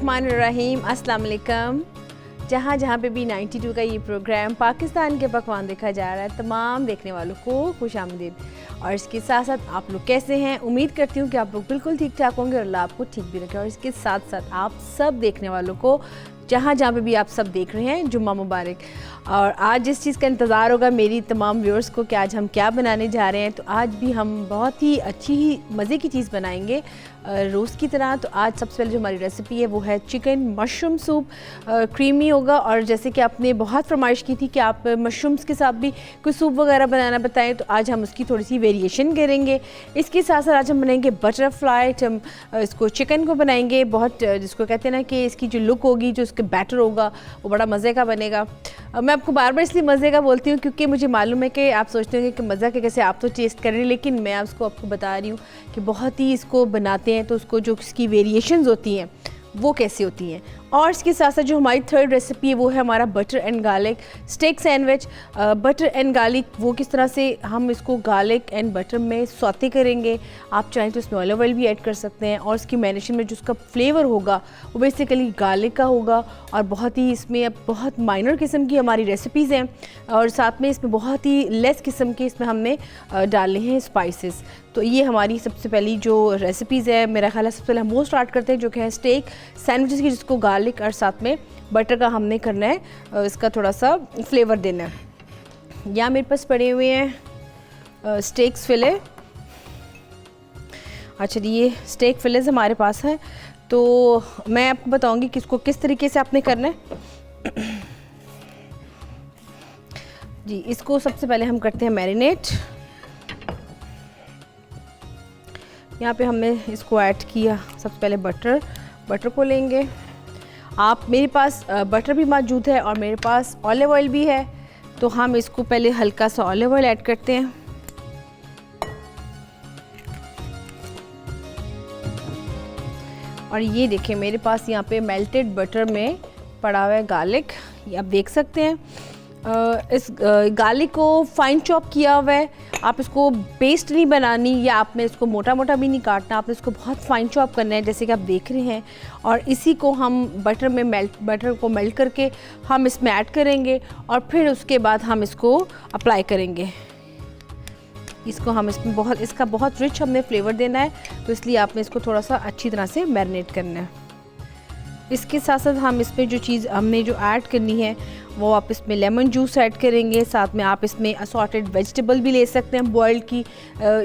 बिस्मिल्लाहिर्रहमानिर्रहीम, अस्सलाम वालेकुम। जहाँ जहाँ पे भी 92 का ये प्रोग्राम पाकिस्तान के पकवान देखा जा रहा है, तमाम देखने वालों को खुशामदीद। और इसके साथ साथ आप लोग कैसे हैं? उम्मीद करती हूँ कि आप लोग बिल्कुल ठीक ठाक होंगे और अल्लाह आपको ठीक भी रखे। और इसके साथ साथ आप सब देखने वालों को जहाँ जहाँ पे भी आप सब देख रहे हैं, जुम्मा मुबारक। और आज जिस चीज़ का इंतज़ार होगा मेरी तमाम व्यूअर्स को कि आज हम क्या बनाने जा रहे हैं, तो आज भी हम बहुत ही अच्छी ही मज़े की चीज़ बनाएंगे रोज़ की तरह। तो आज सबसे पहले जो हमारी रेसिपी है वो है चिकन मशरूम सूप। क्रीमी होगा और जैसे कि आपने बहुत फरमाइश की थी कि आप मशरूम्स के साथ भी कोई सूप वगैरह बनाना बताएं, तो आज हम उसकी थोड़ी सी वेरिएशन करेंगे। इसके साथ साथ आज हम बनाएंगे बटरफ्लाई। हम इसको चिकन को बनाएंगे बहुत, जिसको कहते हैं ना कि इसकी जो लुक होगी, जो उसके बैटर होगा वो बड़ा मज़े का बनेगा। मैं आपको बार बार इसलिए मज़े का बोलती हूँ क्योंकि मुझे मालूम है कि आप सोचते होंगे कि मज़ा के कैसे, आप तो टेस्ट कर रहे हैं, लेकिन मैं आपको बता रही हूँ कि बहुत ही इसको बनाते हैं तो उसको जो इसकी वेरिएशंस होती हैं वो कैसी होती हैं। और इसके साथ साथ जो हमारी थर्ड रेसिपी है वो है हमारा butter and garlic steak sandwich. Butter and garlic वो किस तरह से हम इसको गार्लिक एंड बटर में सौते करेंगे। आप चाहें तो इसमें ऑलिव ऑयल भी ऐड कर सकते हैं। और इसकी मैरिनेशन में जो उसका फ्लेवर होगा वो बेसिकली गार्लिक का होगा। और बहुत ही इसमें अब बहुत माइनर किस्म की हमारी रेसिपीज़ हैं और साथ में इसमें बहुत ही लेस किस्म के इसमें हमने डाले हैं स्पाइसेस। तो ये हमारी सबसे पहली जो रेसिपीज़ है, मेरा ख्याल है सबसे पहले हम वो स्टार्ट करते हैं जो कि है स्टेक सैंडविचेस की, जिसको गार्लिक और साथ में बटर का हमने करना है, इसका थोड़ा सा फ्लेवर देना है। यहाँ मेरे पास पड़े हुए हैं स्टेक्स फिले। अच्छा, ये स्टेक फिलेस हमारे पास है, तो मैं आपको बताऊंगी कि इसको किस तरीके से आपने करना है। जी, इसको सबसे पहले हम करते हैं मैरिनेट। यहाँ पे हमने इसको ऐड किया सबसे पहले बटर को लेंगे। आप, मेरे पास बटर भी मौजूद है और मेरे पास ऑलिव ऑयल भी है, तो हम इसको पहले हल्का सा ऑलिव ऑयल ऐड करते हैं। और ये देखिए मेरे पास यहाँ पे मेल्टेड बटर में पड़ा हुआ है गार्लिक, ये आप देख सकते हैं। इस गार्लिक को फाइन चॉप किया हुआ है। आप इसको पेस्ट नहीं बनानी या आपने इसको मोटा मोटा भी नहीं काटना, आपने इसको बहुत फाइन चॉप करना है जैसे कि आप देख रहे हैं। और इसी को हम बटर को मेल्ट करके हम इसमें ऐड करेंगे और फिर उसके बाद हम इसको अप्लाई करेंगे। इसको हम इसमें इसका बहुत रिच हमने फ्लेवर देना है, तो इसलिए आपने इसको थोड़ा सा अच्छी तरह से मैरिनेट करना है। इसके साथ साथ हम इसमें जो चीज़ हमने जो ऐड करनी है वो आप इसमें लेमन जूस ऐड करेंगे। साथ में आप इसमें असॉर्टेड वेजिटेबल भी ले सकते हैं बॉइल्ड की।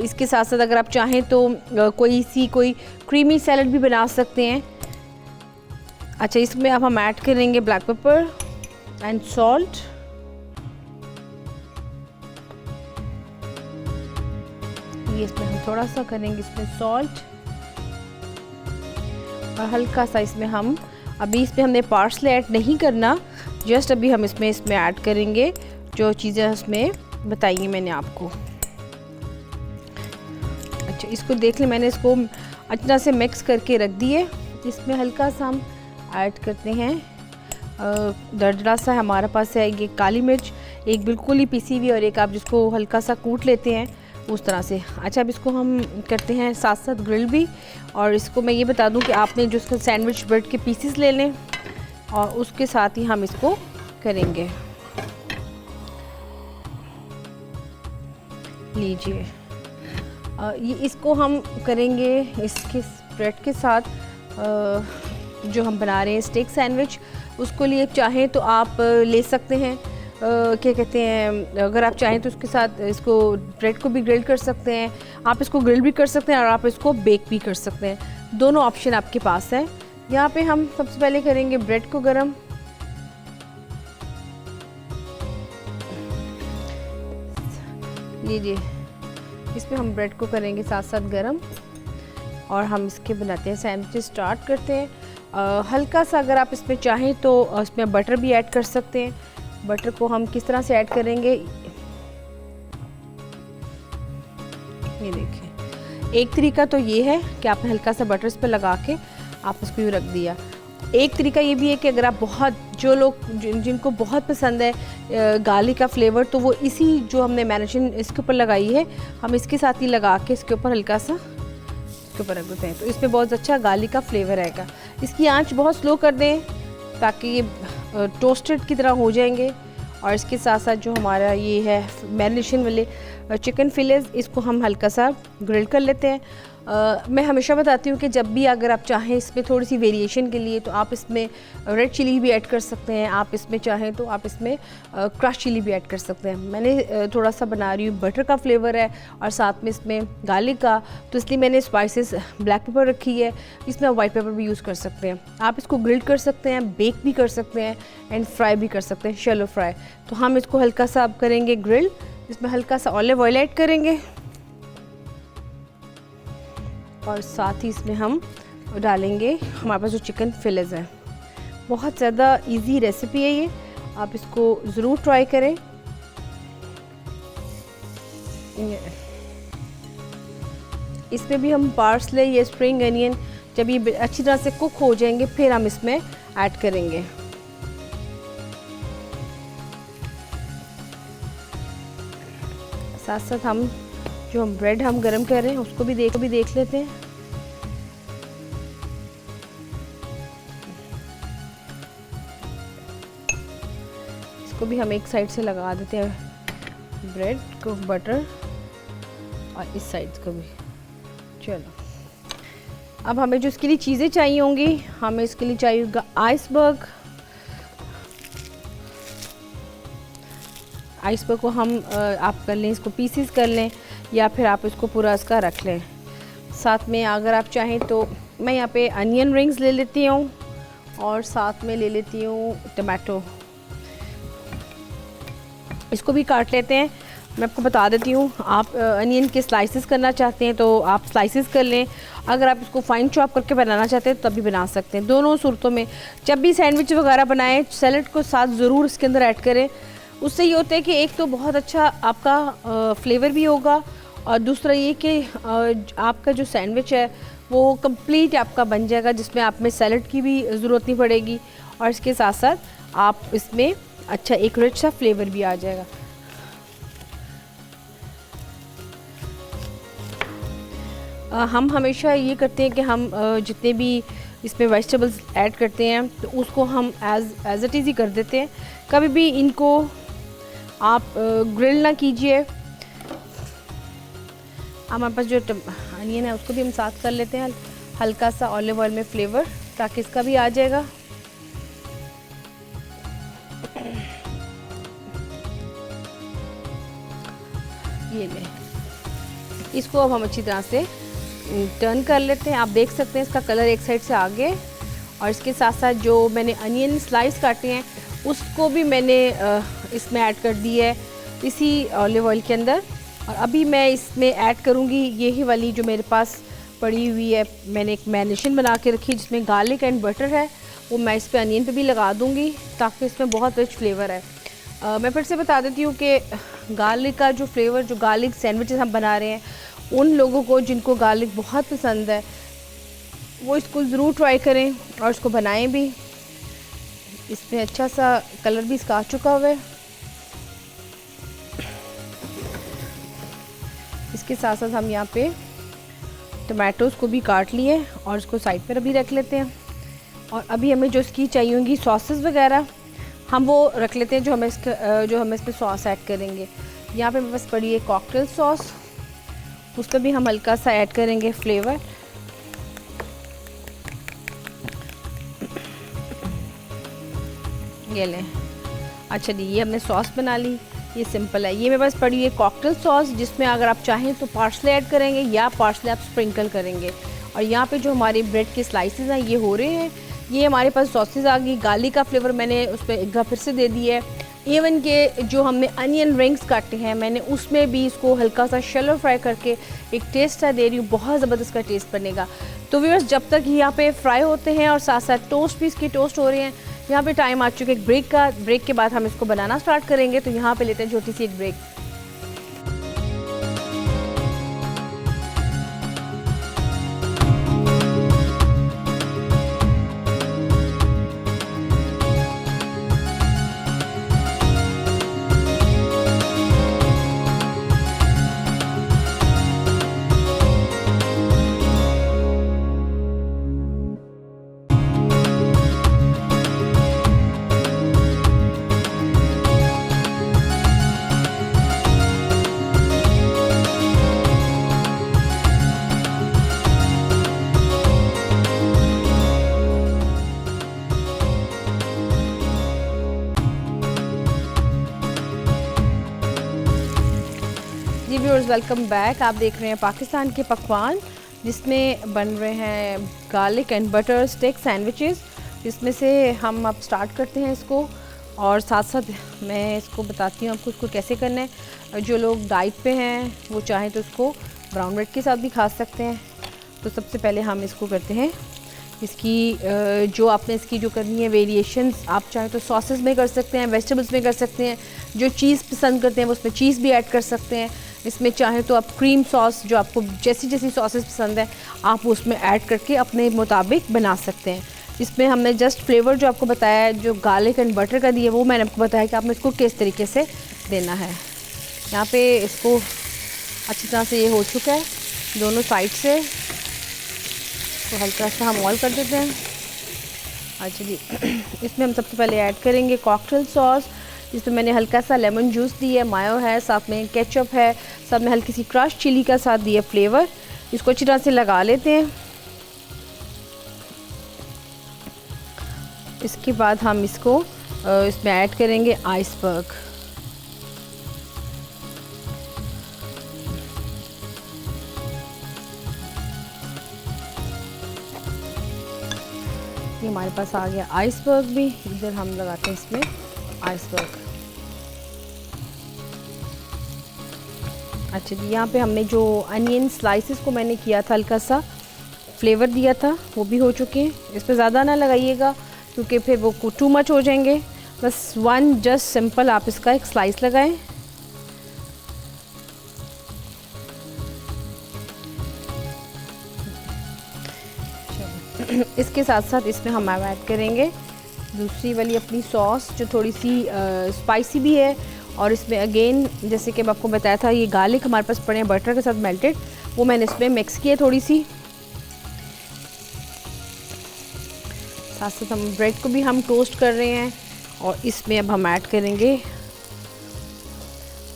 इसके साथ साथ अगर आप चाहें तो कोई क्रीमी सैलड भी बना सकते हैं। अच्छा, इसमें अब हम ऐड करेंगे ब्लैक पेपर एंड सॉल्ट। ये इसमें हम थोड़ा सा करेंगे इसमें सॉल्ट और हल्का सा इसमें हम अभी इसमें हमने पार्सले ऐड नहीं करना, जस्ट अभी हम इसमें ऐड करेंगे जो चीज़ें उसमें बताई मैंने आपको। अच्छा, इसको देख लें, मैंने इसको अच्छी तरह से मिक्स करके रख दिए। इसमें हल्का सा हम ऐड करते हैं दरदरा सा हमारे पास है ये काली मिर्च, एक बिल्कुल ही पीसी हुई और एक आप जिसको हल्का सा कूट लेते हैं उस तरह से। अच्छा, अब इसको हम करते हैं साथ साथ ग्रिल भी। और इसको मैं ये बता दूं कि आपने जो इसका सैंडविच ब्रेड के पीसेस ले लें और उसके साथ ही हम इसको करेंगे। लीजिए, ये इसको हम करेंगे इसके ब्रेड के साथ जो हम बना रहे हैं स्टेक सैंडविच। उसको लिए चाहें तो आप ले सकते हैं, क्या कहते हैं, अगर आप चाहें तो उसके साथ इसको ब्रेड को भी ग्रिल कर सकते हैं। आप इसको ग्रिल भी कर सकते हैं और आप इसको बेक भी कर सकते हैं, दोनों ऑप्शन आपके पास है। यहाँ पे हम सबसे पहले करेंगे ब्रेड को गरम। लीजिए, इसमें हम ब्रेड को करेंगे साथ साथ गरम और हम इसके बनाते हैं सैंडविच स्टार्ट करते हैं। हल्का सा अगर आप इसमें चाहें तो इसमें बटर भी ऐड कर सकते हैं। बटर को हम किस तरह से ऐड करेंगे, ये देखिए। एक तरीका तो ये है कि आपने हल्का सा बटर इस पर लगा के आप इसको यूँ रख दिया। एक तरीका ये भी है कि अगर आप जो लोग जिनको बहुत पसंद है गार्लिक का फ्लेवर, तो वो इसी जो हमने मैरिनेशन इसके ऊपर लगाई है, हम इसके साथ ही लगा के इसके ऊपर हल्का सा इसके ऊपर रख देते हैं। तो इसमें बहुत अच्छा गार्लिक का फ्लेवर आएगा। इसकी आंच बहुत स्लो कर दें ताकि ये टोस्टेड की तरह हो जाएंगे। और इसके साथ साथ जो हमारा ये है मैरिनेशन वाले चिकन फिलेस, इसको हम हल्का सा ग्रिल कर लेते हैं। मैं हमेशा बताती हूँ कि जब भी अगर आप चाहें इसमें थोड़ी सी वेरिएशन के लिए तो आप इसमें रेड चिली भी ऐड कर सकते हैं, आप इसमें चाहें तो आप इसमें क्रश चिली भी ऐड कर सकते हैं। मैंने थोड़ा सा बना रही हूँ, बटर का फ्लेवर है और साथ में इसमें गार्लिक का, तो इसलिए मैंने स्पाइसेस ब्लैक पेपर रखी है। इसमें आप वाइट पेपर भी यूज़ कर सकते हैं। आप इसको ग्रिल कर सकते हैं, बेक भी कर सकते हैं एंड फ्राई भी कर सकते हैं, शैलो फ्राई। तो हम इसको हल्का सा अब करेंगे ग्रिल। इसमें हल्का सा ऑलिव ऑयल ऐड करेंगे और साथ ही इसमें हम डालेंगे हमारे पास जो चिकन फिलेस है। बहुत ज़्यादा इजी रेसिपी है ये, आप इसको ज़रूर ट्राई करें। इसमें भी हम पार्सले या स्प्रिंग अनियन जब ये अच्छी तरह से कुक हो जाएंगे फिर हम इसमें ऐड करेंगे। साथ साथ हम जो हम ब्रेड हम गरम कर रहे हैं उसको भी देख लेते हैं। इसको भी हम एक साइड से लगा देते हैं ब्रेड को, बटर, और इस साइड को भी। चलो अब हमें जो इसके लिए चीज़ें चाहिए होंगी, हमें इसके लिए चाहिए होगा आइसबर्ग। आइसबर्ग को हम आप कर लें, इसको पीसीस कर लें या फिर आप इसको पूरा इसका रख लें। साथ में अगर आप चाहें तो मैं यहाँ पे अनियन रिंग्स ले लेती हूँ और साथ में ले लेती हूँ टमाटो। इसको भी काट लेते हैं। मैं आपको बता देती हूँ, आप अनियन के स्लाइसेस करना चाहते हैं तो आप स्लाइसेस कर लें। अगर आप इसको फाइन चॉप करके बनाना चाहते हैं तब भी बना सकते हैं। दोनों सूरतों में जब भी सैंडविच वगैरह बनाएं, सैलड को साथ ज़रूर इसके अंदर ऐड करें। उससे ये होता है कि एक तो बहुत अच्छा आपका फ्लेवर भी होगा और दूसरा ये कि आपका जो सैंडविच है वो कंप्लीट आपका बन जाएगा, जिसमें आप में सैलड की भी ज़रूरत नहीं पड़ेगी और इसके साथ साथ आप इसमें अच्छा एक रिच सा फ्लेवर भी आ जाएगा। हम हमेशा ये करते हैं कि हम जितने भी इसमें वेजिटेबल्स ऐड करते हैं तो उसको हम एज इट इज़ ही कर देते हैं। कभी भी इनको आप ग्रिल ना कीजिए। हमारे पास जो अनियन है उसको भी हम साथ कर लेते हैं, हल्का सा ऑलिव ऑयल में फ्लेवर ताकि इसका भी आ जाएगा। ये ले, इसको अब हम अच्छी तरह से टर्न कर लेते हैं। आप देख सकते हैं इसका कलर एक साइड से आ गया और इसके साथ साथ जो मैंने अनियन स्लाइस काटे हैं उसको भी मैंने इसमें ऐड कर दी है इसी ऑलिव ऑयल के अंदर। और अभी मैं इसमें ऐड करूँगी यही वाली जो मेरे पास पड़ी हुई है, मैंने एक मैरिनेशन बना के रखी जिसमें गार्लिक एंड बटर है, वो मैं इस पर अनियन पे भी लगा दूँगी ताकि इसमें बहुत रिच फ्लेवर है। मैं फिर से बता देती हूँ कि गार्लिक का जो फ्लेवर, जो गार्लिक सैंडविचेस हम बना रहे हैं, उन लोगों को जिनको गार्लिक बहुत पसंद है वो इसको ज़रूर ट्राई करें और इसको बनाएं भी। इसमें अच्छा सा कलर भी इसका आ चुका हुआ है। इसके साथ साथ हम यहाँ पे टमाटोज़ को भी काट लिए और इसको साइड पर अभी रख लेते हैं। और अभी हमें जो इसकी चाहिए होंगी सॉसेस वगैरह हम वो रख लेते हैं जो हमें इस पर सॉस ऐड करेंगे। यहाँ पे मेरे पास पड़ी है कॉकटेल सॉस, उस पर भी हम हल्का सा ऐड करेंगे फ्लेवर। ये लें, अच्छा जी, ये हमने सॉस बना ली, ये सिंपल है। ये मेरे पास पड़ी है कॉकटेल सॉस जिसमें अगर आप चाहें तो पार्सले ऐड करेंगे या पार्सले आप स्प्रिंकल करेंगे। और यहाँ पे जो हमारे ब्रेड के स्लाइसेस हैं ये हो रहे हैं। ये हमारे पास सॉसेज आ गई, गार्लिक का फ्लेवर मैंने उस पर एक बार फिर से दे दिया है। इवन के जो हमने अनियन रिंग्स काटे हैं मैंने उसमें भी इसको हल्का सा शैलो फ्राई करके एक टेस्ट सा दे रही हूँ, बहुत ज़बरदस्त का टेस्ट बनेगा। तो व्यूअर्स जब तक यहाँ पे फ्राई होते हैं और साथ साथ टोस्ट भी इसके टोस्ट हो रहे हैं, यहाँ पे टाइम आ चुका है एक ब्रेक का। ब्रेक के बाद हम इसको बनाना स्टार्ट करेंगे। तो यहाँ पे लेते हैं छोटी सी एक ब्रेक। जी व्यूअर्स, वेलकम बैक। आप देख रहे हैं पाकिस्तान के पकवान, जिसमें बन रहे हैं garlic and butter steak sandwiches. इसमें से हम अब स्टार्ट करते हैं इसको, और साथ साथ मैं इसको बताती हूँ आपको इसको कैसे करना है। जो लोग डाइट पे हैं वो चाहें तो इसको ब्राउन ब्रेड के साथ भी खा सकते हैं। तो सबसे पहले हम इसको करते हैं, इसकी जो आपने इसकी जो करनी है वेरिएशंस, आप चाहें तो सॉसेस में कर सकते हैं, वेजिटेबल्स में कर सकते हैं। जो चीज़ पसंद करते हैं वो उसमें चीज़ भी ऐड कर सकते हैं। इसमें चाहें तो आप क्रीम सॉस, जो आपको जैसी जैसी सॉसेस पसंद है आप उसमें ऐड करके अपने मुताबिक बना सकते हैं। इसमें हमने जस्ट फ्लेवर जो आपको बताया है, जो गार्लिक एंड बटर का दिया, वो मैंने आपको बताया कि आपने इसको किस तरीके से देना है। यहाँ पे इसको अच्छी तरह से ये हो चुका है दोनों साइड से, तो हल्का सा हम ऑयल कर देते हैं। अच्छा जी, इसमें हम सबसे पहले ऐड करेंगे कॉकटेल सॉस। इसमें मैंने हल्का सा लेमन जूस दिया है, मायो है, साथ में केचप है, साथ में हल्की सी क्रश चिली का साथ दिया फ्लेवर। इसको अच्छी तरह से लगा लेते हैं। इसके बाद हम इसको इसमें ऐड करेंगे आइसबर्ग। ये हमारे पास आ गया आइसबर्ग भी, इधर हम लगाते हैं इसमें आइसबर्ग। अच्छा जी, यहाँ पे हमने जो अनियन स्लाइसेस को मैंने किया था, हल्का सा फ्लेवर दिया था, वो भी हो चुके हैं। इस पर ज़्यादा ना लगाइएगा क्योंकि फिर वो टू मच हो जाएंगे। बस वन जस्ट सिंपल आप इसका एक स्लाइस लगाएं। इसके साथ साथ इसमें हम ऐड करेंगे दूसरी वाली अपनी सॉस, जो थोड़ी सी स्पाइसी भी है। और इसमें अगेन जैसे कि मैं आपको बताया था, ये गार्लिक हमारे पास पड़े हैं बटर के साथ मेल्टेड, वो मैंने इसमें मिक्स किए थोड़ी सी। साथ साथ हम ब्रेड को भी हम टोस्ट कर रहे हैं, और इसमें अब हम ऐड करेंगे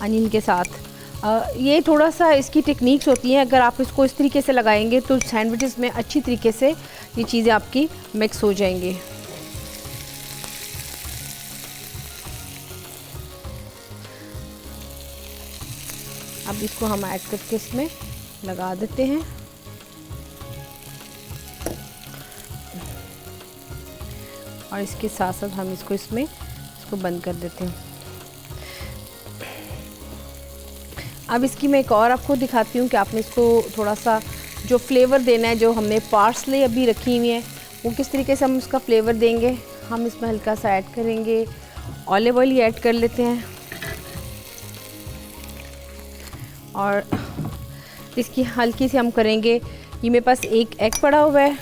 अनियन के साथ। ये थोड़ा सा इसकी टेक्निक्स होती हैं, अगर आप इसको इस तरीके से लगाएंगे तो सैंडविचेस में अच्छी तरीके से ये चीज़ें आपकी मिक्स हो जाएंगी। अब इसको हम ऐड करके इसमें लगा देते हैं। और इसके साथ साथ हम इसको बंद कर देते हैं। अब इसकी मैं एक और आपको दिखाती हूँ कि आपने इसको थोड़ा सा जो फ्लेवर देना है, जो हमने पार्सले अभी रखी हुई है, वो किस तरीके से हम उसका फ्लेवर देंगे। हम इसमें हल्का सा ऐड करेंगे ऑलिव ऑयल ही ऐड कर लेते हैं, और इसकी हल्की से हम करेंगे। ये मेरे पास एक एग पड़ा हुआ है,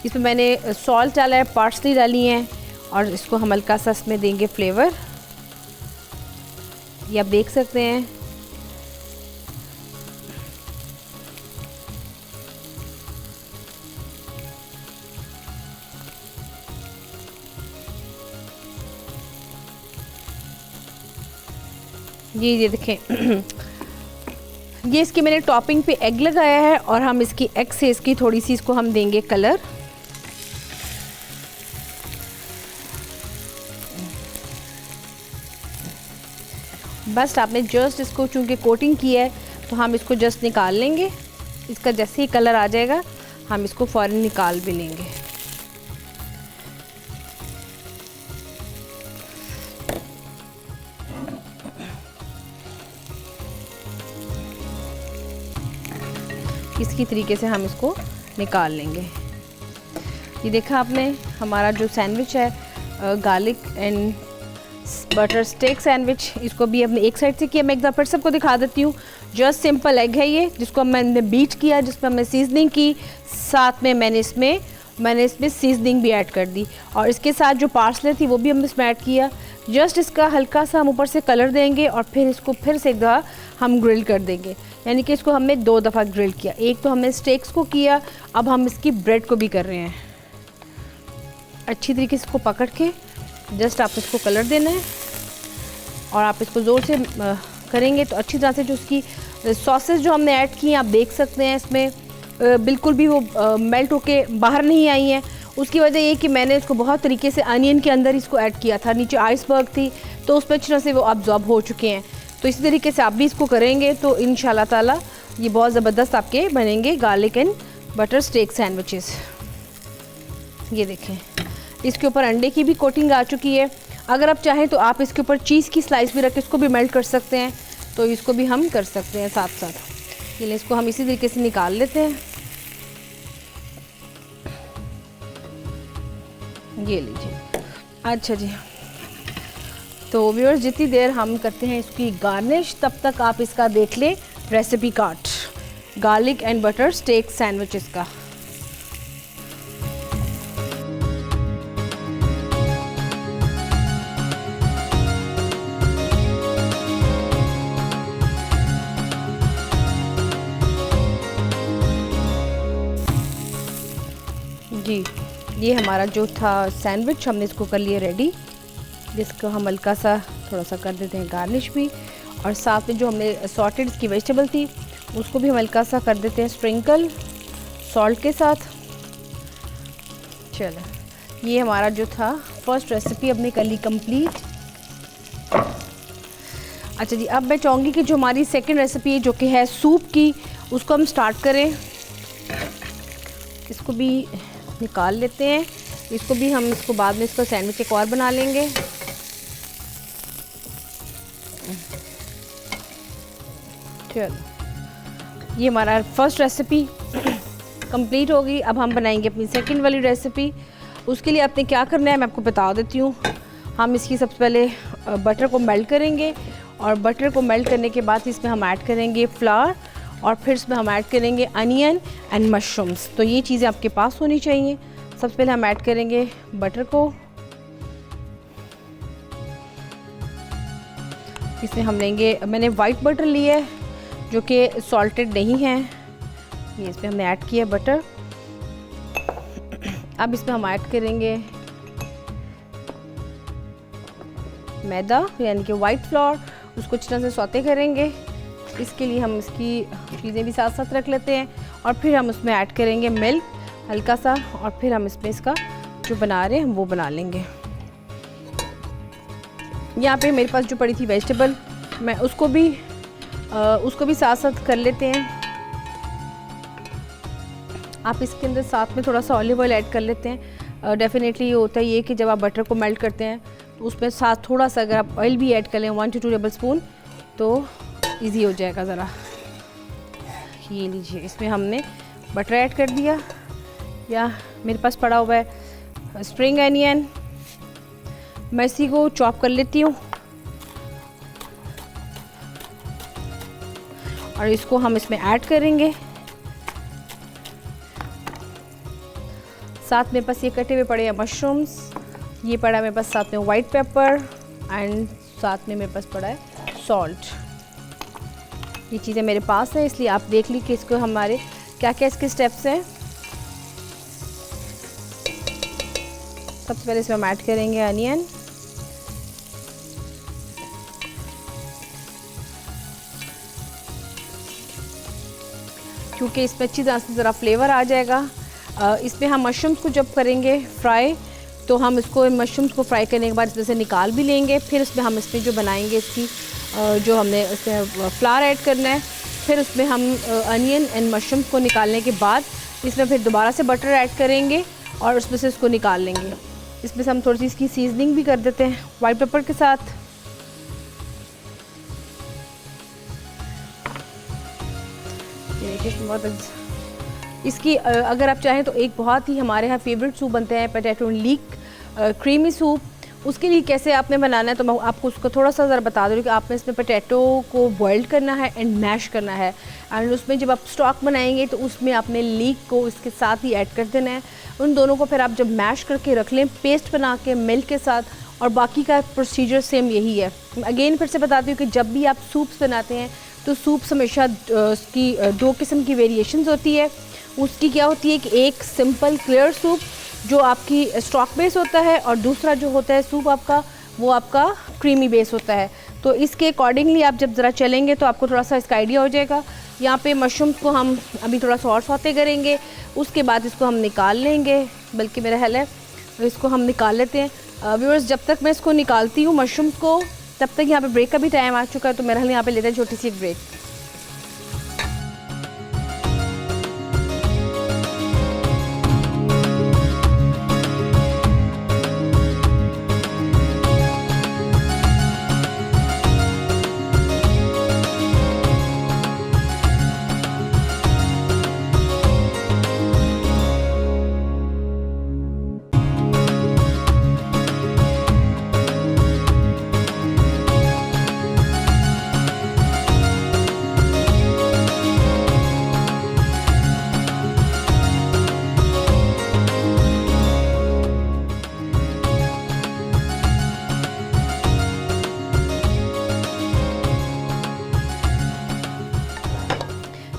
इसमें मैंने सॉल्ट डाला है, पार्सली डाली हैं, और इसको हम हल्का सा इसमें देंगे फ्लेवर। ये आप देख सकते हैं। ये देखें ये इसकी मैंने टॉपिंग पे एग लगाया है, और हम इसकी एग से इसकी थोड़ी सी इसको हम देंगे कलर। बस आपने जस्ट इसको चूंकि कोटिंग की है तो हम इसको जस्ट निकाल लेंगे। इसका जैसे ही कलर आ जाएगा हम इसको फ़ौरन निकाल भी लेंगे। इसकी तरीके से हम इसको निकाल लेंगे। ये देखा आपने, हमारा जो सैंडविच है garlic and butter steak sandwich, इसको भी हमने एक साइड से किया। मैं एक बार फिर सबको दिखा देती हूँ। जस्ट सिंपल एग है ये, जिसको मैंने बीट किया, जिसमें हमने सीजनिंग की, साथ में मैंने इसमें सीजनिंग भी ऐड कर दी, और इसके साथ जो पार्सले थी वो भी हमने इसमें ऐड किया। जस्ट इसका हल्का सा हम ऊपर से कलर देंगे, और फिर इसको फिर से एक दफ़ा हम ग्रिल कर देंगे। यानी कि इसको हमने 2 दफ़ा ग्रिल किया। एक तो हमने स्टेक्स को किया, अब हम इसकी ब्रेड को भी कर रहे हैं। अच्छी तरीके से इसको पकड़ के जस्ट आप इसको कलर देना है, और आप इसको ज़ोर से करेंगे तो अच्छी तरह से जो इसकी सॉसेस जो हमने ऐड की हैं आप देख सकते हैं, इसमें बिल्कुल भी वो मेल्ट होके बाहर नहीं आई हैं। उसकी वजह ये कि मैंने इसको बहुत तरीके से अनियन के अंदर इसको ऐड किया था, नीचे आइसबर्ग थी तो उस पर अच्छी तरह से वो अब्जॉर्ब हो चुके हैं। तो इसी तरीके से आप भी इसको करेंगे तो इंशाल्लाह ताला ये बहुत ज़बरदस्त आपके बनेंगे garlic and butter steak sandwiches. ये देखें, इसके ऊपर अंडे की भी कोटिंग आ चुकी है। अगर आप चाहें तो आप इसके ऊपर चीज़ की स्लाइस भी रख के इसको भी मेल्ट कर सकते हैं, तो इसको भी हम कर सकते हैं साथ साथ। ये इसको हम इसी तरीके से निकाल लेते हैं। ये लीजिए। अच्छा जी, तो व्यूअर्स जितनी देर हम करते हैं इसकी गार्निश, तब तक आप इसका देख लें recipe card, garlic and butter steak sandwiches का। जी, ये हमारा जो था सैंडविच, हमने इसको कर लिया रेडी। जिसको हम हल्का सा थोड़ा सा कर देते हैं गार्निश भी, और साथ में जो हमने सॉर्टेड इसकी वेजिटेबल थी उसको भी हम हल्का सा कर देते हैं स्प्रिंकल सॉल्ट के साथ। चलो, ये हमारा जो था फर्स्ट रेसिपी अपनी कर ली कंप्लीट। अच्छा जी, अब मैं चाहूँगी कि जो हमारी सेकंड रेसिपी है जो कि है सूप की, उसको हम स्टार्ट करें। इसको भी निकाल लेते हैं, इसको भी हम इसको बाद में इसका सैंडविच एक और बना लेंगे। चलो, ये हमारा फर्स्ट रेसिपी कंप्लीट हो गई। अब हम बनाएंगे अपनी सेकंड वाली रेसिपी। उसके लिए आपने क्या करना है मैं आपको बता देती हूँ। हम इसकी सबसे पहले बटर को मेल्ट करेंगे, और बटर को मेल्ट करने के बाद इसमें हम ऐड करेंगे फ्लावर, और फिर इसमें हम ऐड करेंगे अनियन एंड मशरूम्स। तो ये चीज़ें आपके पास होनी चाहिए। सबसे पहले हम ऐड करेंगे बटर को। इसमें हम लेंगे, मैंने वाइट बटर लिया है जो कि सॉल्टेड नहीं है। ये इसमें हमने ऐड किया बटर। अब इसमें हम ऐड करेंगे मैदा यानी कि वाइट फ्लोर। उसको अच्छी तरह से सौते करेंगे। इसके लिए हम इसकी चीज़ें भी साथ साथ रख लेते हैं, और फिर हम उसमें ऐड करेंगे मिल्क हल्का सा, और फिर हम इसमें इसका जो बना रहे हैं वो बना लेंगे। यहाँ पे मेरे पास जो पड़ी थी वेजिटेबल, मैं उसको भी साथ साथ कर लेते हैं। आप इसके अंदर साथ में थोड़ा सा ऑलिव ऑयल ऐड कर लेते हैं। डेफिनेटली ये होता है ये कि जब आप बटर को मेल्ट करते हैं तो उसमें साथ थोड़ा सा अगर आप ऑयल भी ऐड कर लें 1 to 2 टेबल स्पून, तो इजी हो जाएगा ज़रा। ये लीजिए, इसमें हमने बटर ऐड कर दिया, या मेरे पास पड़ा हुआ है स्प्रिंग अनियन। मैं इसी को चॉप कर लेती हूँ, और इसको हम इसमें ऐड करेंगे। साथ में बस ये कटे हुए पड़े हैं मशरूम्स, ये पड़ा है मेरे पास साथ में वाइट पेपर, एंड साथ में मेरे पास पड़ा है सॉल्ट। ये चीज़ें मेरे पास है, इसलिए आप देख लीजिए कि इसको हमारे क्या क्या इसके स्टेप्स हैं। सबसे पहले इसमें हम ऐड करेंगे अनियन, क्योंकि इसमें अच्छी तरह से ज़रा फ्लेवर आ जाएगा। इसमें हम मशरूम्स को जब करेंगे फ्राई, तो हम इसको मशरूम्स को फ्राई करने के बाद इसमें से निकाल भी लेंगे। फिर इसमें हम इसमें जो बनाएंगे इसकी जो हमने इसमें फ्लावर ऐड करना है, फिर उसमें हम अनियन एंड मशरूम्स को निकालने के बाद इसमें फिर दोबारा से बटर ऐड करेंगे, और उसमें से इसको निकाल लेंगे। इसमें से हम थोड़ी सी इसकी सीजनिंग भी कर देते हैं वाइट पेपर के साथ। बहुत इसकी अगर आप चाहें तो एक बहुत ही हमारे यहाँ फेवरेट सूप बनते हैं पोटैटो लीक क्रीमी सूप। उसके लिए कैसे आपने बनाना है तो मैं आपको उसको थोड़ा सा ज़रा बता दूँ कि आपने इसमें पोटैटो को बॉइल करना है एंड मैश करना है, एंड उसमें जब आप स्टॉक बनाएंगे तो उसमें आपने लीक को इसके साथ ही ऐड कर देना है। उन दोनों को फिर आप जब मैश करके रख लें पेस्ट बना के मिल्क के साथ, और बाकी का प्रोसीजर सेम यही है। अगेन फिर से बताती हूँ कि जब भी आप सूप्स बनाते हैं तो सूप्स हमेशा उसकी 2 किस्म की वेरिएशंस होती है। उसकी क्या होती है कि एक सिंपल क्लियर सूप जो आपकी स्टॉक बेस होता है, और दूसरा जो होता है सूप आपका वो आपका क्रीमी बेस होता है। तो इसके अकॉर्डिंगली आप जब ज़रा चलेंगे तो आपको थोड़ा सा इसका आइडिया हो जाएगा। यहाँ पे मशरूम्स को हम अभी थोड़ा सा और सौते करेंगे, उसके बाद इसको हम निकाल लेंगे, बल्कि मेरा हेल है तो इसको हम निकाल लेते हैं। व्यूअर्स, जब तक मैं इसको निकालती हूँ मशरूम्स को, तब तक यहाँ पे ब्रेक का भी टाइम आ चुका है, तो मेरा यहाँ पे लेते हैं छोटी सी एक ब्रेक।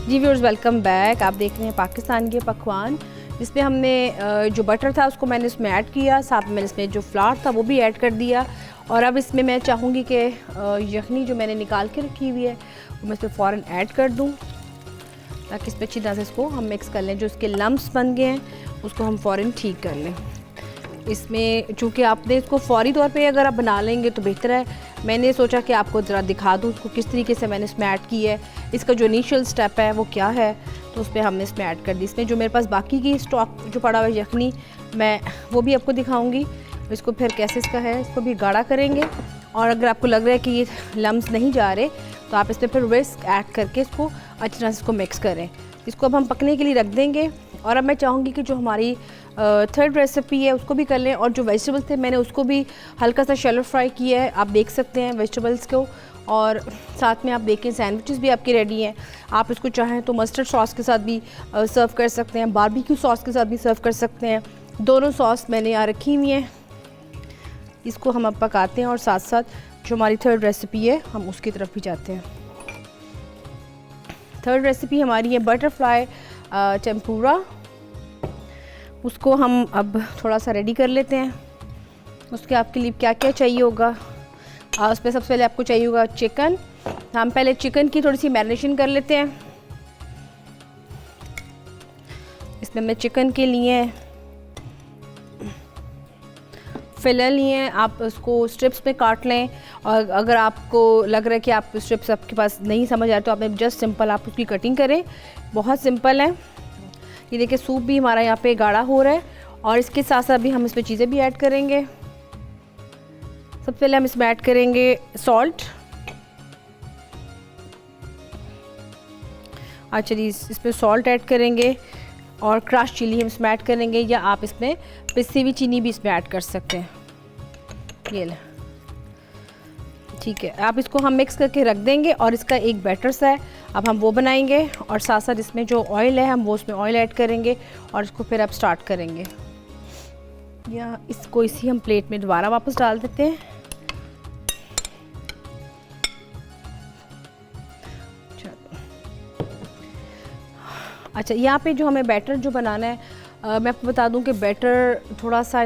जी व्यूअर्स, वेलकम बैक। आप देख रहे हैं पाकिस्तान के पकवान, जिसमें हमने जो बटर था उसको मैंने इसमें ऐड किया, साथ में इसमें जो फ्लावर था वो भी ऐड कर दिया। और अब इसमें मैं चाहूँगी कि यखनी जो मैंने निकाल के रखी हुई है वो मैं इसमें फ़ौरन ऐड कर दूँ, ताकि इसमें अच्छी तरह से इसको हम मिक्स कर लें। जो इसके लम्स बन गए हैं उसको हम फ़ौरन ठीक कर लें। इसमें चूँकि आपने इसको फ़ौरी तौर पे अगर आप बना लेंगे तो बेहतर है। मैंने सोचा कि आपको ज़रा दिखा दूँ उसको किस तरीके से मैंने इसमें ऐड की है, इसका जो इनिशियल स्टेप है वो क्या है, तो उस पर हमने इसमें ऐड कर दी। इसमें जो मेरे पास बाकी की स्टॉक जो पड़ा हुआ है यखनी, मैं वो भी आपको दिखाऊँगी। इसको फिर कैसे इसका है, इसको भी गाढ़ा करेंगे। और अगर आपको लग रहा है कि ये लम्स नहीं जा रहे तो आप इसमें फिर विस्क ऐड करके इसको अच्छी तरह से इसको मिक्स करें। इसको अब हम पकने के लिए रख देंगे। और अब मैं चाहूँगी कि जो हमारी थर्ड रेसिपी है उसको भी कर लें। और जो वेजिटेबल्स थे मैंने उसको भी हल्का सा शैलो फ्राई किया है, आप देख सकते हैं वेजिटेबल्स को। और साथ में आप देखें सैंडविचेस भी आपके रेडी हैं। आप इसको चाहें तो मस्टर्ड सॉस के साथ भी सर्व कर सकते हैं, बारबेक्यू सॉस के साथ भी सर्व कर सकते हैं। दोनों सॉस मैंने यहाँ रखी हुई हैं। इसको हम अब पकाते हैं और साथ साथ जो हमारी थर्ड रेसिपी है हम उसकी तरफ भी जाते हैं। थर्ड रेसिपी हमारी है बटरफ्लाई टेम्पुरा। उसको हम अब थोड़ा सा रेडी कर लेते हैं। उसके आपके लिए क्या क्या चाहिए होगा, उसमें सबसे पहले आपको चाहिए होगा चिकन। हम पहले चिकन की थोड़ी सी मैरिनेशन कर लेते हैं। इसमें मैं चिकन के लिए फिलर लिए हैं, आप उसको स्ट्रिप्स में काट लें। और अगर आपको लग रहा है कि आप स्ट्रिप्स आपके पास नहीं समझ आ रहे तो आपने जस्ट सिंपल आप उसकी कटिंग करें, बहुत सिंपल है। ये देखिए सूप भी हमारा यहाँ पे गाढ़ा हो रहा है। और इसके साथ साथ भी हम इसमें चीज़ें भी ऐड करेंगे। सबसे पहले हम इसमें ऐड करेंगे सॉल्ट। अच्छा जी, इसमें सॉल्ट ऐड करेंगे और क्रश चिली हम इसमें ऐड करेंगे, या आप इसमें पिसी हुई चीनी भी इसमें ऐड कर सकते हैं। ये ले, ठीक है। आप इसको हम मिक्स करके रख देंगे और इसका एक बैटर सा है, अब हम वो बनाएंगे। और साथ साथ इसमें जो ऑयल है हम वो उसमें ऑयल ऐड करेंगे और इसको फिर अब स्टार्ट करेंगे। या इसको इसी हम प्लेट में दोबारा वापस डाल देते हैं। अच्छा, यहाँ पे जो हमें बैटर जो बनाना है, मैं आपको बता दूं कि बैटर थोड़ा सा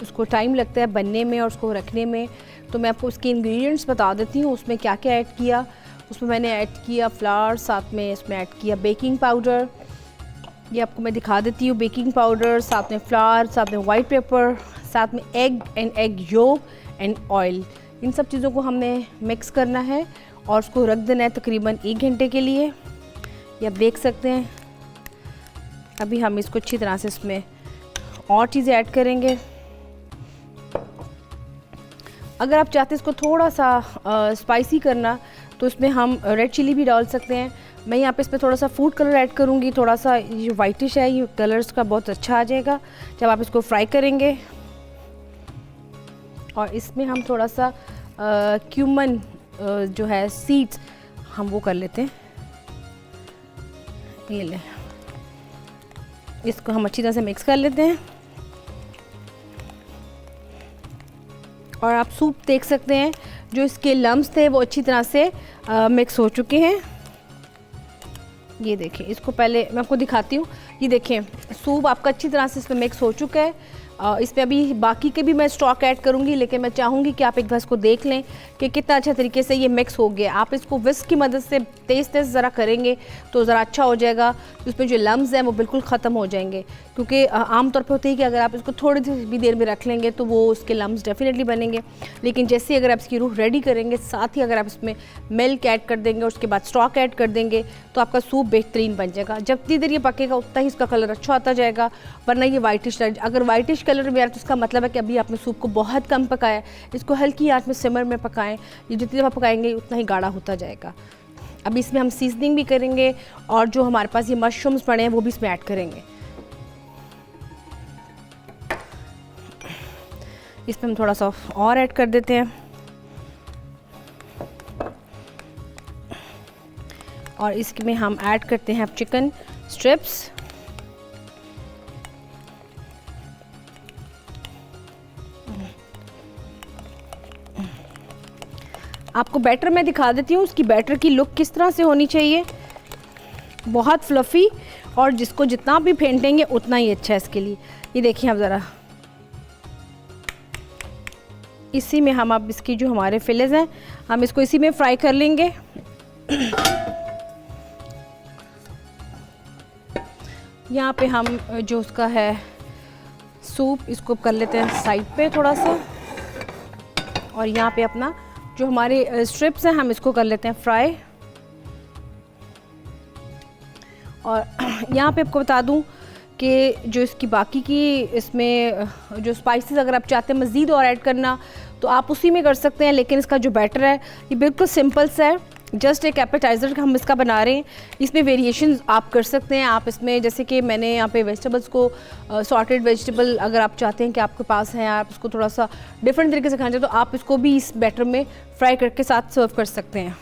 उसको टाइम लगता है बनने में और उसको रखने में। तो मैं आपको उसके इंग्रेडिएंट्स बता देती हूँ, उसमें क्या क्या ऐड किया। उसमें मैंने ऐड किया फ्लावर, साथ में इसमें ऐड किया बेकिंग पाउडर। ये आपको मैं दिखा देती हूँ, बेकिंग पाउडर, साथ में फ्लावर, साथ में वाइट पेपर, साथ में egg and egg yolk and oil. इन सब चीज़ों को हमने मिक्स करना है और उसको रख देना है तकरीबन 1 घंटे के लिए। ये आप देख सकते हैं। अभी हम इसको अच्छी तरह से इसमें और चीज़ें ऐड करेंगे। अगर आप चाहते हैं इसको थोड़ा सा स्पाइसी करना तो इसमें हम रेड चिली भी डाल सकते हैं। मैं यहाँ पे इसमें थोड़ा सा फूड कलर ऐड करूँगी, थोड़ा सा ये वाइटिश है, ये कलर्स का बहुत अच्छा आ जाएगा जब आप इसको फ्राई करेंगे। और इसमें हम थोड़ा सा क्यूमन जो है सीड्स हम वो कर लेते हैं। ये ले, इसको हम अच्छी तरह से मिक्स कर लेते हैं। और आप सूप देख सकते हैं, जो इसके लम्स थे वो अच्छी तरह से मिक्स हो चुके हैं। ये देखिए, इसको पहले मैं आपको दिखाती हूँ। ये देखें, सूप आपका अच्छी तरह से इसमें मिक्स हो चुका है। इसमें अभी बाकी के भी मैं स्टॉक ऐड करूँगी, लेकिन मैं चाहूँगी कि आप एक बार इसको देख लें कि कितना अच्छा तरीके से ये मिक्स हो गया। आप इसको विस्क की मदद से तेज़ तेज़ ज़रा करेंगे तो ज़रा अच्छा हो जाएगा, उसमें जो लम्स हैं वो बिल्कुल ख़त्म हो जाएंगे। क्योंकि आमतौर पर होती है कि अगर आप इसको थोड़ी सी भी देर में रख लेंगे तो वो उसके लम्स डेफिनेटली बनेंगे, लेकिन जैसे अगर आप इसकी रूह रेडी करेंगे, साथ ही अगर आप इसमें मिल्क ऐड कर देंगे और उसके बाद स्टॉक ऐड कर देंगे तो आपका सूप बेहतरीन बन जाएगा। जितनी देर ये पकेगा उतना ही इसका कलर अच्छा आता जाएगा, वरना ये वाइटिश, अगर वाइटिश कलर में आ रहा है तो इसका मतलब है कि अभी आपने सूप को बहुत कम पकाया। इसको हल्की आंच में सिमर में पकाएं, ये जितनी दफ़ा पकाएंगे उतना ही गाढ़ा होता जाएगा। अभी इसमें हम सीजनिंग भी करेंगे और जो हमारे पास ये मशरूम्स पड़े हैं वो भी इसमें ऐड करेंगे। इसमें हम थोड़ा सा और ऐड कर देते हैं और इसमें हम ऐड करते हैं चिकन स्ट्रिप्स। आपको बैटर मैं दिखा देती हूँ, उसकी बैटर की लुक किस तरह से होनी चाहिए। बहुत फ्लफ़ी, और जिसको जितना भी फेंटेंगे उतना ही अच्छा है इसके लिए। ये देखिए आप ज़रा, इसी में हम अब इसकी जो हमारे फिलेज हैं हम इसको इसी में फ्राई कर लेंगे। यहाँ पे हम जो उसका है सूप, इसको कर लेते हैं साइड पे थोड़ा सा, और यहाँ पे अपना जो हमारे स्ट्रिप्स हैं हम इसको कर लेते हैं फ्राई। और यहाँ पे आपको बता दूँ कि जो इसकी बाकी की इसमें जो स्पाइसेस अगर आप चाहते हैं मज़ीद और ऐड करना तो आप उसी में कर सकते हैं, लेकिन इसका जो बैटर है ये बिल्कुल सिंपल सा है, जस्ट एक एपेटाइज़र हम इसका बना रहे हैं। इसमें वेरिएशन आप कर सकते हैं। आप इसमें जैसे कि मैंने यहाँ पे वेजिटेबल्स को सॉर्टेड वेजिटेबल अगर आप चाहते हैं कि आपके पास हैं, आप इसको थोड़ा सा डिफरेंट तरीके से खाना चाहते हो तो आप इसको भी इस बैटर में फ्राई करके साथ सर्व कर सकते हैं।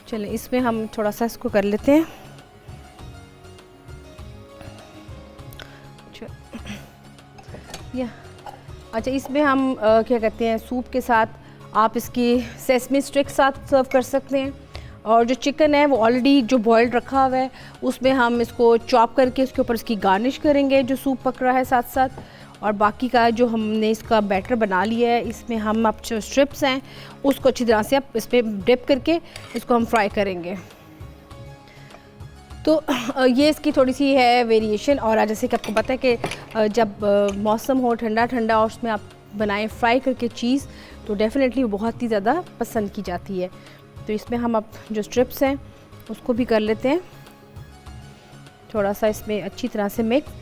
चलिए इसमें हम थोड़ा सा इसको कर लेते हैं। अच्छा, इसमें हम क्या कहते हैं, सूप के साथ आप इसकी सेसमी स्टिक साथ सर्व कर सकते हैं। और जो चिकन है वो ऑलरेडी जो बॉइल्ड रखा हुआ है उसमें हम इसको चॉप करके उसके ऊपर इसकी गार्निश करेंगे जो सूप पक रहा है साथ साथ। और बाकी का जो हमने इसका बैटर बना लिया है इसमें हम अब जो स्ट्रिप्स हैं उसको अच्छी तरह से अब इस पर डिप करके इसको हम फ्राई करेंगे। तो ये इसकी थोड़ी सी है वेरिएशन। और जैसे कि आपको पता है कि जब मौसम हो ठंडा ठंडा और उसमें आप बनाएं फ्राई करके चीज़ तो डेफ़िनेटली बहुत ही ज़्यादा पसंद की जाती है। तो इसमें हम अब जो स्ट्रिप्स हैं उसको भी कर लेते हैं थोड़ा सा इसमें अच्छी तरह से मिक्स।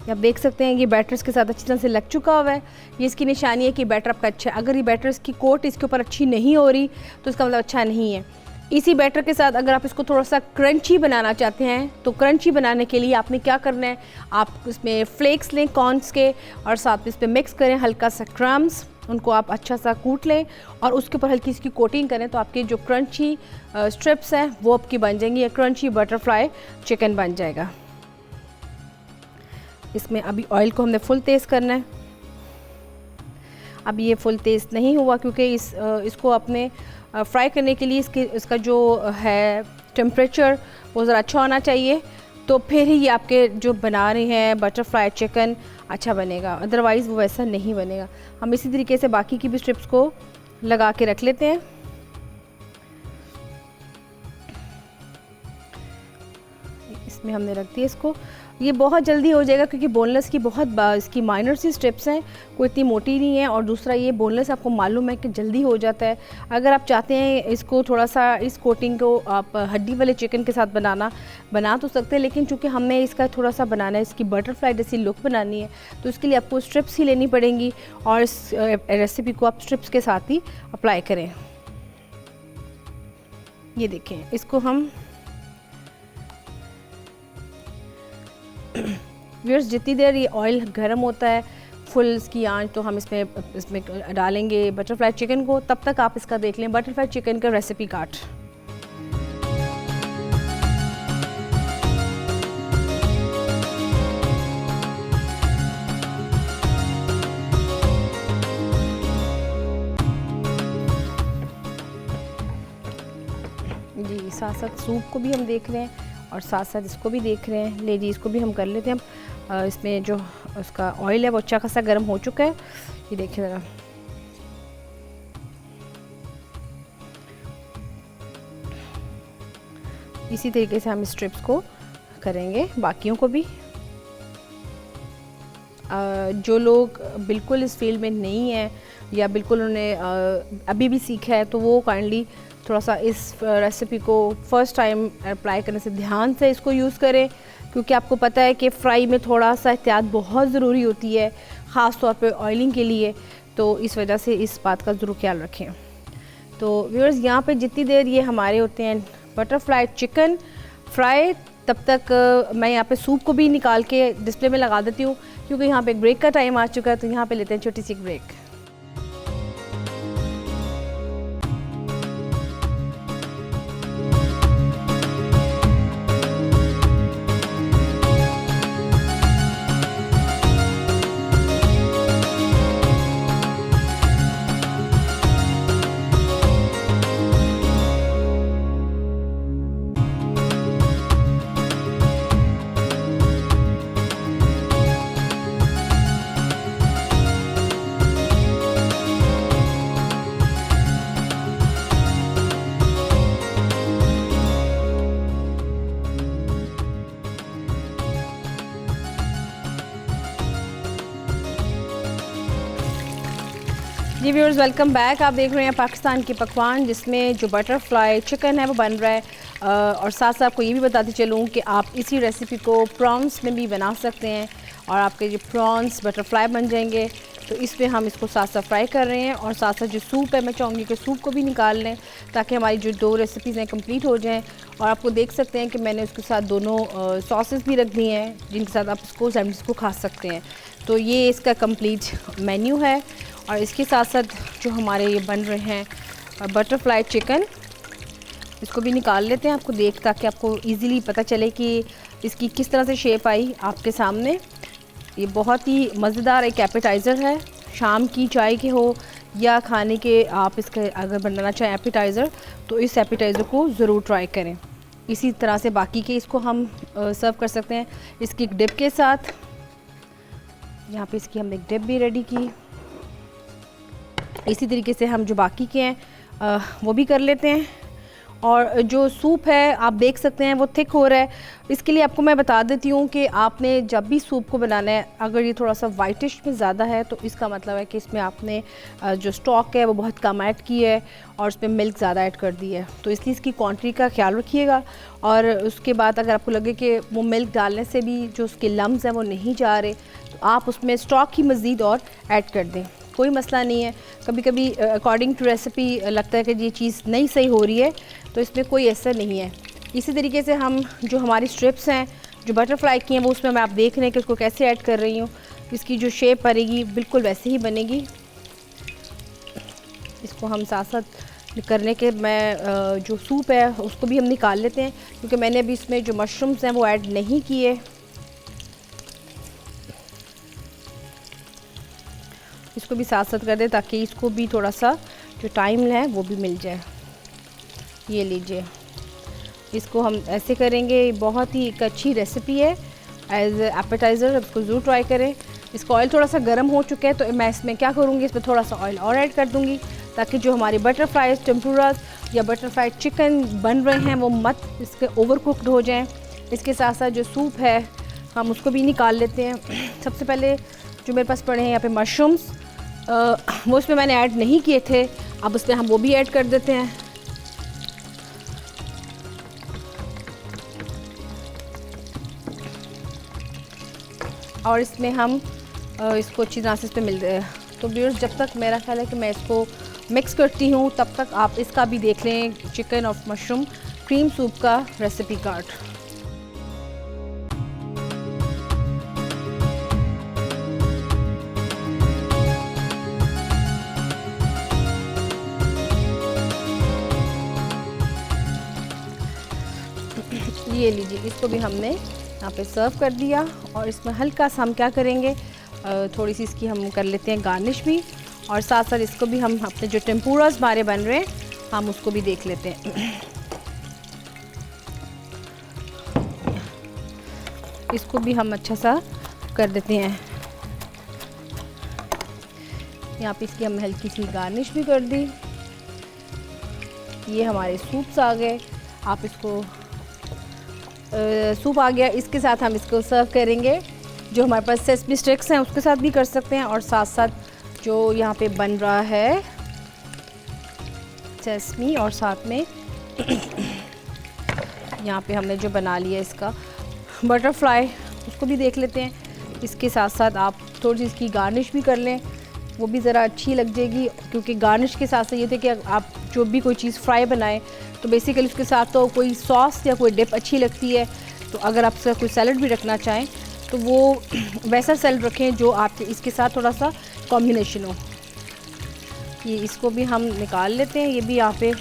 आप देख सकते हैं ये बैटर इसके साथ अच्छी तरह से लग चुका हुआ है। ये इसकी निशानी है कि बैटर आपका अच्छा है। अगर ये बैटर इसकी कोट इसके ऊपर अच्छी नहीं हो रही तो इसका मतलब अच्छा नहीं है। इसी बैटर के साथ अगर आप इसको थोड़ा सा क्रंची बनाना चाहते हैं तो क्रंची बनाने के लिए आपने क्या करना है, आप इसमें फ्लेक्स लें कॉर्न्स के और साथ इस पर मिक्स करें हल्का सा क्रम्स, उनको आप अच्छा सा कूट लें और उसके ऊपर हल्की इसकी कोटिंग करें तो आपके जो क्रंची स्ट्रिप्स हैं वो आपकी बन जाएंगी। या क्रंची बटरफ्लाई चिकन बन जाएगा। इसमें अभी ऑयल को हमने फुल तेज़ करना है। अभी ये फुल तेज़ नहीं हुआ क्योंकि इसको अपने फ्राई करने के लिए इसका जो है टेम्परेचर वो ज़रा अच्छा होना चाहिए, तो फिर ही ये आपके जो बना रहे हैं बटरफ्लाई चिकन अच्छा बनेगा, अदरवाइज़ वो वैसा नहीं बनेगा। हम इसी तरीके से बाकी की भी स्ट्रिप्स को लगा के रख लेते हैं। इसमें हमने रख दिया इसको। ये बहुत जल्दी हो जाएगा क्योंकि बोनलेस की बहुत इसकी माइनर सी स्टेप्स हैं, कोई इतनी मोटी नहीं है। और दूसरा ये बोनलेस आपको मालूम है कि जल्दी हो जाता है। अगर आप चाहते हैं इसको थोड़ा सा इस कोटिंग को आप हड्डी वाले चिकन के साथ बना तो सकते हैं, लेकिन चूँकि हमने इसका थोड़ा सा बनाना है, इसकी बटरफ्लाई जैसी लुक बनानी है तो इसके लिए आपको स्ट्रिप्स ही लेनी पड़ेंगी और इस रेसिपी को आप स्ट्रिप्स के साथ ही अप्लाई करें। ये देखें, इसको हम व्यूअर्स जितनी देर ये ऑयल गर्म होता है फुल इसकी आंच तो हम इसमें डालेंगे बटरफ्लाई चिकन को। तब तक आप इसका देख लें बटरफ्लाई चिकन का रेसिपी कार्ड। जी साथ साथ सूप को भी हम देख रहे हैं और साथ साथ इसको भी देख रहे हैं। ले जी, इसको भी हम कर लेते हैं। इसमें जो उसका ऑयल है वो अच्छा खासा गर्म हो चुका है। ये देखिए ज़रा, इसी तरीके से हम स्ट्रिप्स को करेंगे, बाकियों को भी। जो लोग बिल्कुल इस फील्ड में नहीं है या बिल्कुल उन्हें अभी भी सीखा है, तो वो काइंडली थोड़ा सा इस रेसिपी को फर्स्ट टाइम अप्लाई करने से ध्यान से इसको यूज़ करें, क्योंकि आपको पता है कि फ्राई में थोड़ा सा एहतियात बहुत ज़रूरी होती है, ख़ास तौर पे ऑयलिंग के लिए। तो इस वजह से इस बात का ज़रूर ख्याल रखें। तो व्यूअर्स, यहाँ पे जितनी देर ये हमारे होते हैं बटरफ्लाई चिकन फ्राई, तब तक मैं यहाँ पे सूप को भी निकाल के डिस्प्ले में लगा देती हूँ, क्योंकि यहाँ पे एक ब्रेक का टाइम आ चुका है। तो यहाँ पे लेते हैं छोटी सी ब्रेक। जी व्यूअर्स, वेलकम बैक। आप देख रहे हैं पाकिस्तान के पकवान, जिसमें जो बटरफ्लाई चिकन है वो बन रहा है। और साथ साथ आपको ये भी बताती चलूँ कि आप इसी रेसिपी को प्रॉन्स में भी बना सकते हैं और आपके जो प्रॉन्स बटरफ्लाई बन जाएंगे। तो इसमें हम इसको साथ साथ फ्राई कर रहे हैं और साथ साथ जो सूप है, मैं चाहूँगी कि सूप को भी निकाल लें ताकि हमारी जो दो रेसिपीज़ हैं कंप्लीट हो जाएँ। और आपको देख सकते हैं कि मैंने उसके साथ दोनों सॉसेस भी रख दी हैं, जिनके साथ आप इसको सैंडविच को खा सकते हैं। तो ये इसका कंप्लीट मेन्यू है। और इसके साथ साथ जो हमारे ये बन रहे हैं बटरफ्लाई चिकन, इसको भी निकाल लेते हैं आपको देख, ताकि आपको इजीली पता चले कि इसकी किस तरह से शेप आई आपके सामने। ये बहुत ही मज़ेदार एक एपेटाइज़र है, शाम की चाय के हो या खाने के आप इसके अगर बनाना चाहें एपेटाइज़र, तो इस एपेटाइज़र को ज़रूर ट्राई करें। इसी तरह से बाकी के इसको हम सर्व कर सकते हैं इसकी एक डिप के साथ। यहाँ पे इसकी हमने एक डिप भी रेडी की। इसी तरीके से हम जो बाकी के हैं वो भी कर लेते हैं। और जो सूप है आप देख सकते हैं वो थिक हो रहा है। इसके लिए आपको मैं बता देती हूँ कि आपने जब भी सूप को बनाना है, अगर ये थोड़ा सा वाइटिश में ज़्यादा है तो इसका मतलब है कि इसमें आपने जो स्टॉक है वो बहुत कम ऐड की है और उसमें मिल्क ज़्यादा ऐड कर दी है। तो इसलिए इसकी क्वांटिटी का ख्याल रखिएगा। और उसके बाद अगर आपको लगे कि वो मिल्क डालने से भी जो उसके लम्स हैं वो नहीं जा रहे, तो आप उसमें स्टॉक ही मज़ीद और ऐड कर दें, कोई मसला नहीं है। कभी कभी अकॉर्डिंग टू रेसिपी लगता है कि ये चीज़ नहीं सही हो रही है, तो इसमें कोई असर नहीं है। इसी तरीके से हम जो हमारी स्ट्रिप्स हैं जो बटरफ्लाई की हैं, वो उसमें मैं आप देख रहे हैं कि उसको कैसे ऐड कर रही हूँ। इसकी जो शेप बनेगी बिल्कुल वैसे ही बनेगी। इसको हम साथ साथ करने के मैं जो सूप है उसको भी हम निकाल लेते हैं, क्योंकि मैंने अभी इसमें जो मशरूम्स हैं वो ऐड नहीं किए। इसको भी साथ साथ कर दें ताकि इसको भी थोड़ा सा जो टाइम है वो भी मिल जाए। ये लीजिए, इसको हम ऐसे करेंगे। बहुत ही एक अच्छी रेसिपी है एज एपेटाइज़र, इसको ज़रूर ट्राई करें। इसका ऑयल थोड़ा सा गर्म हो चुका है, तो मैं इसमें क्या करूँगी, इसमें थोड़ा सा ऑयल और ऐड कर दूँगी ताकि जो हमारे बटरफ्लाई टेम्पुरास या बटरफ्लाई चिकन बन रहे हैं वो मत इसके ओवर कुकड हो जाएँ। इसके साथ साथ जो सूप है हम उसको भी निकाल लेते हैं। सबसे पहले जो मेरे पास पड़े हैं यहाँ पे मशरूम्स, वो उसमें मैंने ऐड नहीं किए थे, अब उसमें हम वो भी ऐड कर देते हैं। और इसमें हम इसको अच्छी तरह से इस पर मिल रहे हैं। तो व्यूअर्स, जब तक मेरा ख्याल है कि मैं इसको मिक्स करती हूँ, तब तक आप इसका भी देख लें chicken of mushroom cream soup का रेसिपी कार्ड। ये लीजिए, इसको भी हमने यहाँ पे सर्व कर दिया। और इसमें हल्का सा हम क्या करेंगे, थोड़ी सी इसकी हम कर लेते हैं गार्निश भी, और साथ साथ इसको भी हम अपने जो टेम्पुरास हमारे बन रहे हैं हम उसको भी देख लेते हैं। इसको भी हम अच्छा सा कर देते हैं। यहाँ पे इसकी हम हल्की सी गार्निश भी कर दी। ये हमारे सूप्स आ गए। आप इसको सूप आ गया, इसके साथ हम इसको सर्व करेंगे। जो हमारे पास सेसमी स्टिक्स हैं उसके साथ भी कर सकते हैं, और साथ साथ जो यहाँ पे बन रहा है सेसमी, और साथ में यहाँ पे हमने जो बना लिया इसका बटरफ्लाई, उसको भी देख लेते हैं। इसके साथ साथ आप थोड़ी सी इसकी गार्निश भी कर लें, वो भी ज़रा अच्छी लग जाएगी। क्योंकि गार्निश के साथ साथ ये थे कि आप जो भी कोई चीज़ फ्राई बनाएं तो बेसिकली उसके साथ तो कोई सॉस या कोई डिप अच्छी लगती है। तो अगर आप कोई सैलड भी रखना चाहें तो वो वैसा सैलड रखें जो आपके इसके साथ थोड़ा सा कॉम्बिनेशन हो। ये इसको भी हम निकाल लेते हैं। ये भी यहाँ पे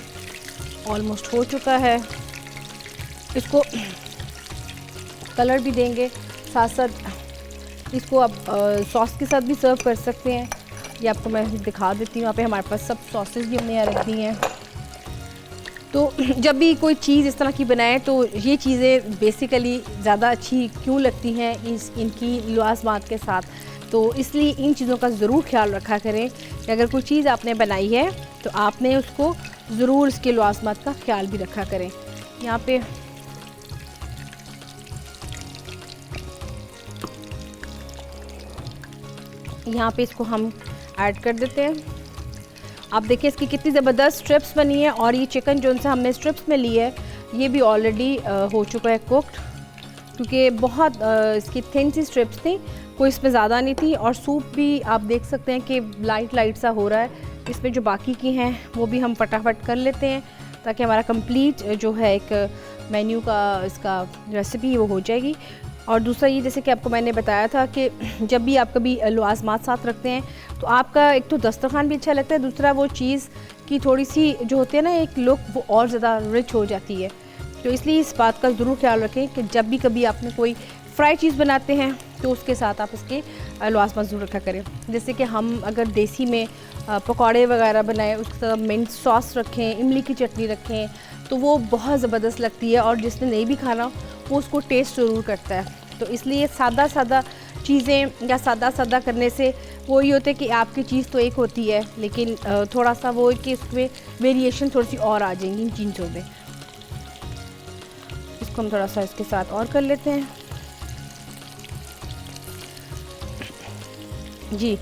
ऑलमोस्ट हो चुका है। इसको कलर भी देंगे, साथ साथ इसको आप सॉस के साथ भी सर्व कर सकते हैं। ये आपको मैं दिखा देती हूँ। यहाँ पे हमारे पास सब सॉसेस भी हमने यहाँ रख दी हैं। तो जब भी कोई चीज़ इस तरह की बनाएं तो ये चीज़ें बेसिकली ज़्यादा अच्छी क्यों लगती हैं इनकी लवाज़मात के साथ। तो इसलिए इन चीज़ों का ज़रूर ख्याल रखा करें कि अगर कोई चीज़ आपने बनाई है तो आपने उसको ज़रूर इसके लवाज़मात का ख्याल भी रखा करें। यहाँ पे इसको हम ऐड कर देते हैं। आप देखिए इसकी कितनी ज़बरदस्त स्ट्रिप्स बनी है, और ये चिकन जो सा हमने स्ट्रिप्स में ली है ये भी ऑलरेडी हो चुका है कुक्ड, क्योंकि बहुत इसकी थिन सी स्ट्रिप्स थी, कोई इसमें ज़्यादा नहीं थी। और सूप भी आप देख सकते हैं कि लाइट सा हो रहा है। इसमें जो बाकी की हैं वो भी हम फटाफट कर लेते हैं, ताकि हमारा कंप्लीट जो है एक मेन्यू का इसका रेसिपी वो हो जाएगी। और दूसरा ये, जैसे कि आपको मैंने बताया था कि जब भी आप कभी लवाज़मात साथ रखते हैं तो आपका एक तो दस्तरखान भी अच्छा लगता है, दूसरा वो चीज़ की थोड़ी सी जो होती है ना एक लुक, वो और ज़्यादा रिच हो जाती है। तो इसलिए इस बात का ज़रूर ख्याल रखें कि जब भी कभी आपने कोई फ्राई चीज़ बनाते हैं तो उसके साथ आप इसके लवाज़मात ज़रूर रखा करें। जैसे कि हम अगर देसी में पकौड़े वगैरह बनाएं, उसके साथ मिंट सॉस रखें, इमली की चटनी रखें, तो वो बहुत ज़बरदस्त लगती है, और जिसने नहीं भी खाना वो उसको टेस्ट ज़रूर करता है। तो इसलिए सादा चीज़ें या सादा करने से वो ये होता है कि आपकी चीज़ तो एक होती है, लेकिन थोड़ा सा वो कि इसमें वेरिएशन थोड़ी सी और आ जाएंगी इन चीज़ों में। इसको हम थोड़ा सा इसके साथ और कर लेते हैं जी।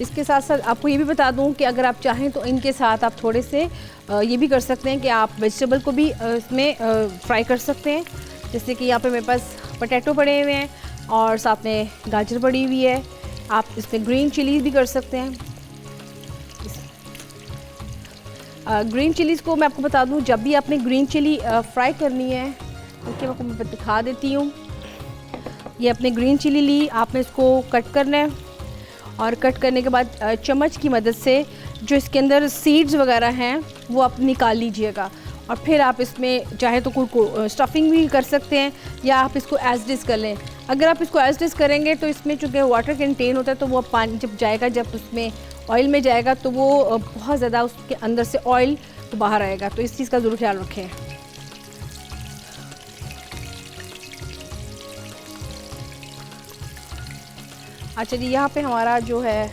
इसके साथ साथ आपको ये भी बता दूं कि अगर आप चाहें तो इनके साथ आप थोड़े से ये भी कर सकते हैं कि आप वेजिटेबल को भी इसमें फ्राई कर सकते हैं। जैसे कि यहाँ पे मेरे पास पोटैटो पड़े हुए हैं और साथ में गाजर पड़ी हुई है। आप इसमें ग्रीन चिलीज़ भी कर सकते हैं। ग्रीन चिलीज़ को मैं आपको बता दूं, जब भी आपने ग्रीन चिली फ्राई करनी है, उसके मैं आपको दिखा देती हूँ। ये आपने ग्रीन चिली ली, आपने इसको कट करना है, और कट करने के बाद चम्मच की मदद से जो इसके अंदर सीड्स वगैरह हैं वो आप निकाल लीजिएगा। और फिर आप इसमें चाहे तो कोई स्टफिंग भी कर सकते हैं, या आप इसको एज डिस कर लें। अगर आप इसको एज डिस करेंगे तो इसमें चूँकि वाटर कंटेन होता है, तो वो पानी जब जाएगा, जब उसमें ऑयल में जाएगा, तो वो बहुत ज़्यादा उसके अंदर से ऑयल तो बाहर आएगा। तो इस चीज़ का ज़रूर ख्याल रखें। अच्छा जी, यहाँ पे हमारा जो है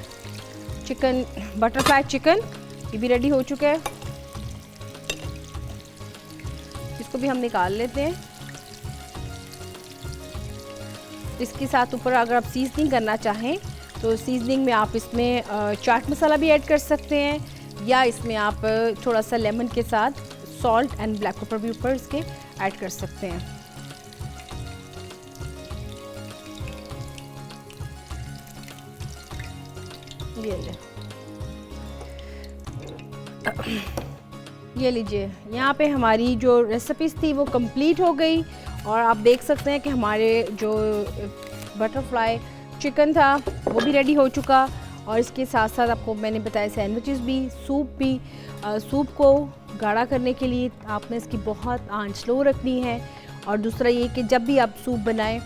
चिकन, बटरफ्लाई चिकन, ये भी रेडी हो चुका है। इसको भी हम निकाल लेते हैं। इसके साथ ऊपर अगर आप सीजनिंग करना चाहें तो सीजनिंग में आप इसमें चाट मसाला भी ऐड कर सकते हैं, या इसमें आप थोड़ा सा लेमन के साथ सॉल्ट एंड ब्लैक पेपर भी ऊपर इसके ऐड कर सकते हैं। ये लीजिए, यहाँ पे हमारी जो रेसिपीज़ थी वो कंप्लीट हो गई, और आप देख सकते हैं कि हमारे जो बटरफ्लाई चिकन था वो भी रेडी हो चुका। और इसके साथ साथ आपको मैंने बताया सैंडविचेस भी, सूप भी। सूप को गाढ़ा करने के लिए आपने इसकी बहुत आंच स्लो रखनी है। और दूसरा ये कि जब भी आप सूप बनाएं,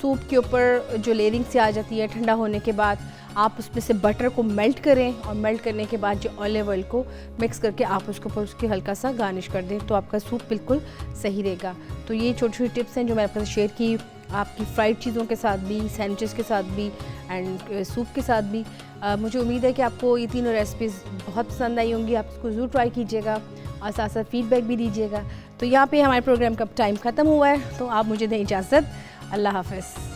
सूप के ऊपर जो लेयरिंग से आ जाती है ठंडा होने के बाद, आप उसमें से बटर को मेल्ट करें, और मेल्ट करने के बाद जो ऑलिव ऑयल को मिक्स करके आप उसके ऊपर उसकी हल्का सा गार्निश कर दें, तो आपका सूप बिल्कुल सही रहेगा। तो ये छोटी छोटी टिप्स हैं जो मैंने आपके साथ शेयर की आपकी फ्राइड चीज़ों के साथ भी, सैंडविचेस के साथ भी एंड सूप के साथ भी। मुझे उम्मीद है कि आपको ये तीनों रेसिपीज़ बहुत पसंद आई होंगी। आप इसको ज़रूर ट्राई कीजिएगा और साथ साथ फीडबैक भी दीजिएगा। तो यहाँ पे हमारे प्रोग्राम का टाइम ख़त्म हुआ है, तो आप मुझे दें इजाज़त। अल्लाह हाफ़िज़।